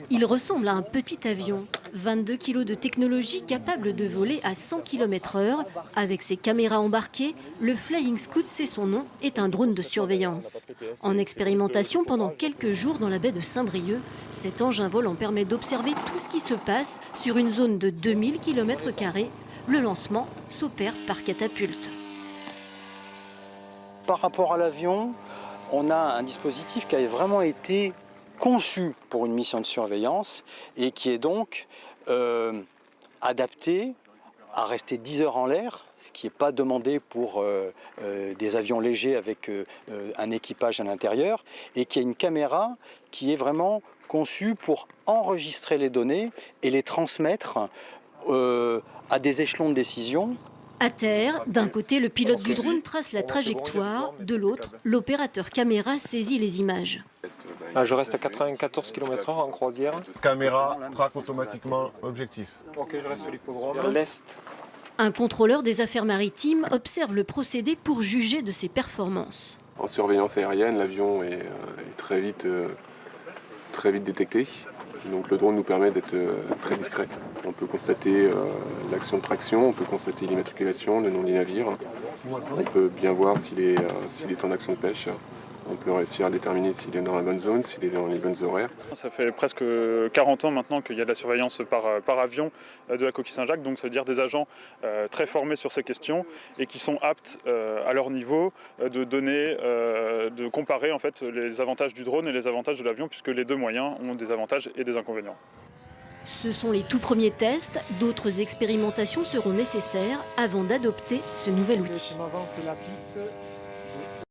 Il ressemble à un petit avion, 22 kg de technologie capable de voler à 100 km/h. Avec ses caméras embarquées, le Flying Scout, c'est son nom, est un drone de surveillance. En expérimentation pendant quelques jours dans la baie de Saint-Brieuc, cet engin volant permet d'observer tout ce qui se passe sur une zone de 2000 km². Le lancement s'opère par catapulte. Par rapport à l'avion, on a un dispositif qui a vraiment été conçu pour une mission de surveillance et qui est donc adapté à rester 10 heures en l'air, ce qui n'est pas demandé pour des avions légers avec un équipage à l'intérieur, et qui a une caméra qui est vraiment conçue pour enregistrer les données et les transmettre à des échelons de décision. À terre, d'un côté, le pilote du drone trace la trajectoire, de l'autre, l'opérateur caméra saisit les images. Je reste à 94 km/h en croisière. Caméra traque automatiquement l'objectif. Ok, je reste sur l'hippodrome. L'est. Un contrôleur des affaires maritimes observe le procédé pour juger de ses performances. En surveillance aérienne, l'avion est très vite détecté. Donc le drone nous permet d'être très discret. On peut constater l'action de traction, on peut constater l'immatriculation, le nom du navire. On peut bien voir s'il est en action de pêche. On peut réussir à déterminer s'il est dans la bonne zone, s'il est dans les bonnes horaires. Ça fait presque 40 ans maintenant qu'il y a de la surveillance par avion de la coquille Saint-Jacques, donc ça veut dire des agents très formés sur ces questions et qui sont aptes à leur niveau de comparer en fait les avantages du drone et les avantages de l'avion, puisque les deux moyens ont des avantages et des inconvénients. Ce sont les tout premiers tests, d'autres expérimentations seront nécessaires avant d'adopter ce nouvel outil. La piste.